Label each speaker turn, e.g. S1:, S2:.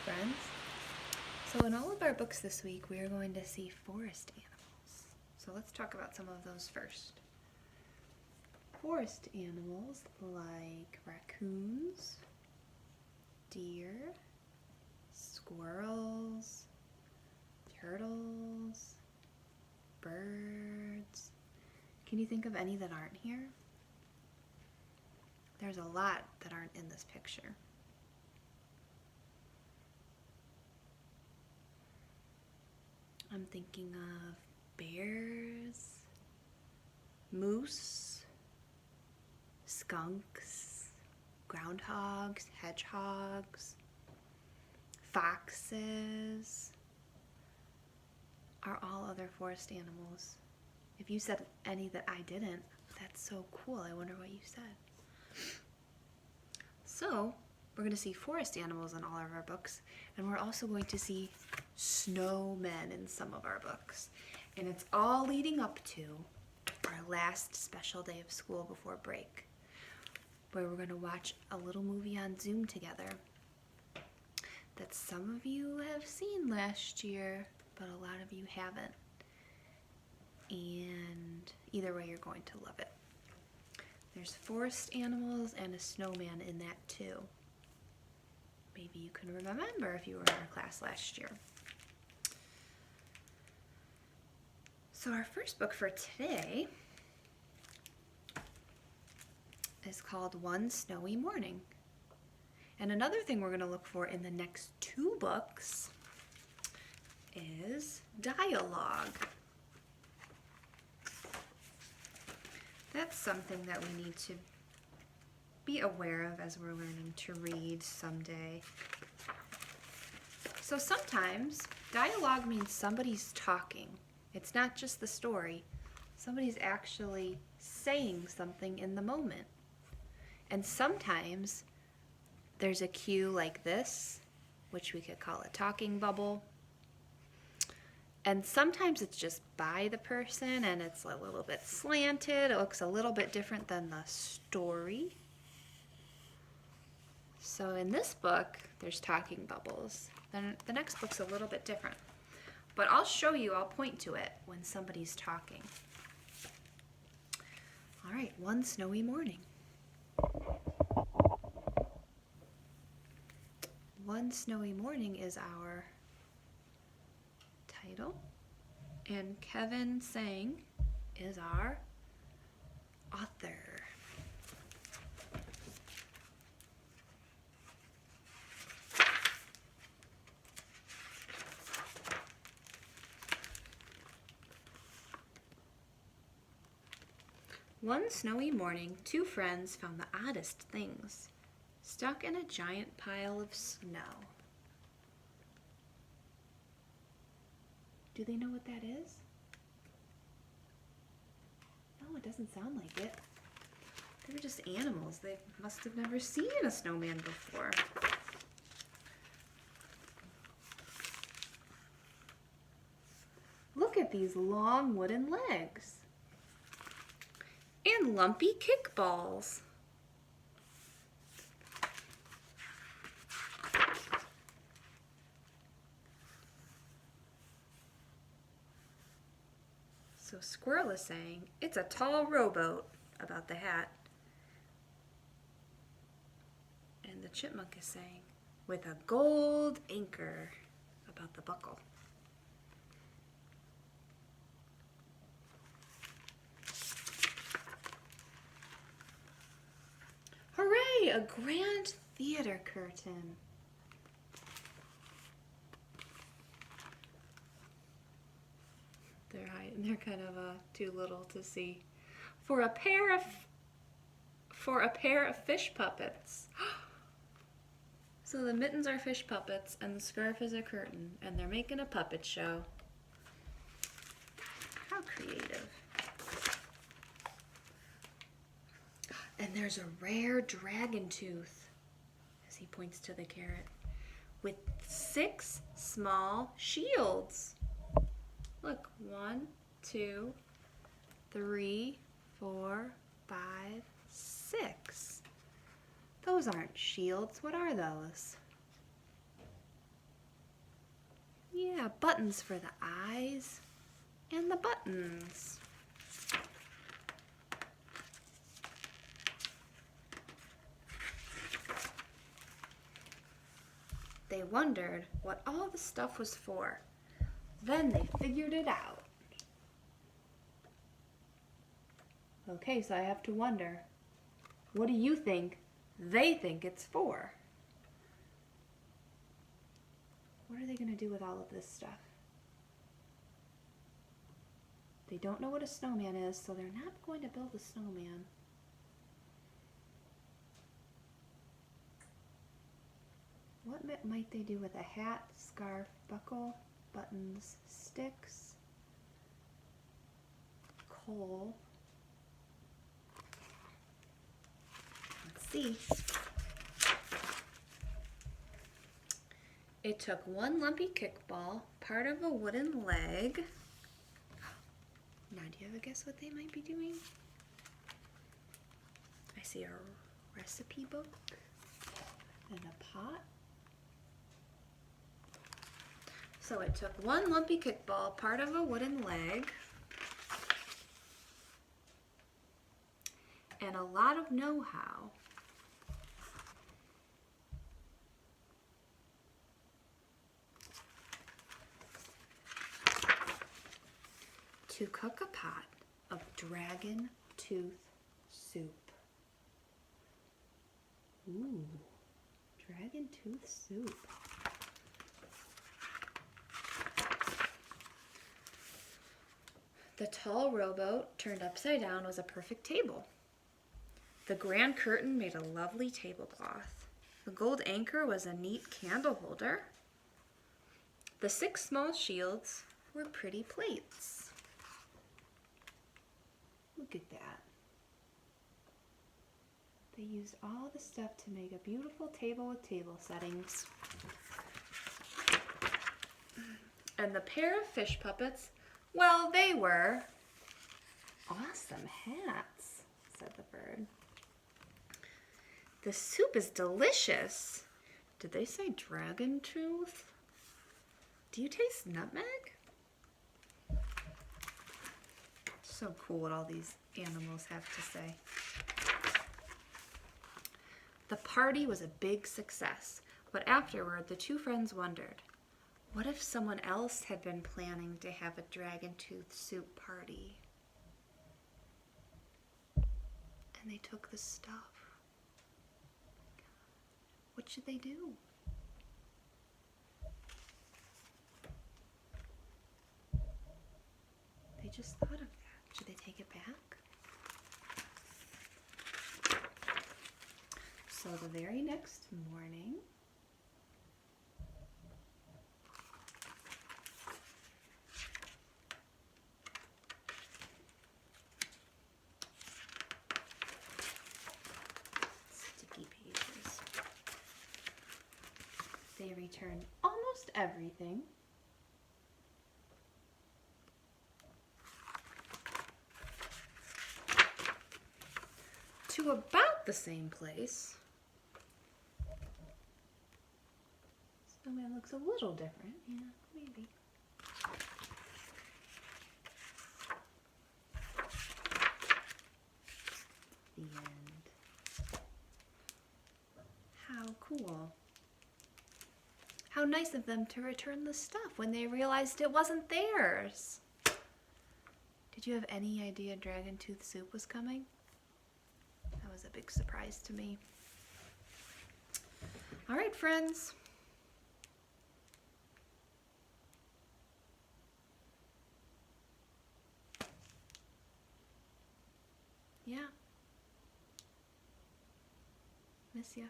S1: friends. So in all of our books this week, we are going to see forest animals. So let's talk about some of those first. Forest animals like raccoons, deer, squirrels, turtles, birds. Can you think of any that aren't here? There's a lot that aren't in this picture. I'm thinking of bears, moose, skunks, groundhogs, hedgehogs, foxes, are all other forest animals. If you said any that I didn't, that's so cool. I wonder what you said. So, we're going to see forest animals in all of our books, and we're also going to see snowmen in some of our books. And it's all leading up to our last special day of school before break, where we're going to watch a little movie on Zoom together that some of you have seen last year, but a lot of you haven't. And either way, you're going to love it. There's forest animals and a snowman in that too. Maybe you can remember if you were in our class last year. So our first book for today is called One Snowy Morning. And another thing we're going to look for in the next two books is dialogue. That's something that we need to be aware of as we're learning to read someday. So sometimes dialogue means somebody's talking. It's not just the story. Somebody's actually saying something in the moment. And sometimes there's a cue like this, which we could call a talking bubble. And sometimes it's just by the person and it's a little bit slanted. It looks a little bit different than the story. So in this book, there's talking bubbles. Then the next book's a little bit different. But I'll show you, I'll point to it when somebody's talking. All right, One Snowy Morning. One Snowy Morning is our title, and Kevin Sang is our author. One snowy morning, two friends found the oddest things stuck in a giant pile of snow. Do they know what that is? No, it doesn't sound like it. They were just animals. They must have never seen a snowman before. Look at these long wooden legs. And lumpy kickballs. So Squirrel is saying, it's a tall rowboat, about the hat. And the Chipmunk is saying, with a gold anchor, about the buckle. Hooray, a grand theater curtain. They're kind of too little to see. For a pair of fish puppets. So the mittens are fish puppets and the scarf is a curtain, and they're making a puppet show. How creative. And there's a rare dragon tooth, as he points to the carrot, with 6 small shields. Look, 1, 2, 3, 4, 5, 6. Those aren't shields. What are those? Yeah, buttons for the eyes and the buttons. They wondered what all the stuff was for. Then they figured it out. Okay, so I have to wonder, what do you think they think it's for? What are they going to do with all of this stuff? They don't know what a snowman is, so they're not going to build a snowman. What might they do with a hat, scarf, buckle, buttons, sticks, coal? Let's see. It took one lumpy kickball, part of a wooden leg. Now, do you have a guess what they might be doing? I see a recipe book and a pot. So it took one lumpy kickball, part of a wooden leg, and a lot of know-how. To cook a pot of dragon tooth soup. Ooh, dragon tooth soup. The tall rowboat turned upside down was a perfect table. The grand curtain made a lovely tablecloth. The gold anchor was a neat candle holder. The 6 small shields were pretty plates. Look at that. They used all the stuff to make a beautiful table with table settings. And the pair of fish puppets, well, they were awesome hats, said the bird. The soup is delicious. Did they say dragon tooth? Do you taste nutmeg? So cool what all these animals have to say. The party was a big success, but afterward the 2 friends wondered, what if someone else had been planning to have a dragon tooth soup party? And they took the stuff. What should they do? They just thought of that. Should they take it back? So the very next morning, sticky pages, they returned almost everything. To about the same place. Snowman looks a little different. Yeah, maybe. The end. How cool. How nice of them to return the stuff when they realized it wasn't theirs. Did you have any idea dragon tooth soup was coming? That was a big surprise to me. All right, friends. Yeah. Miss ya.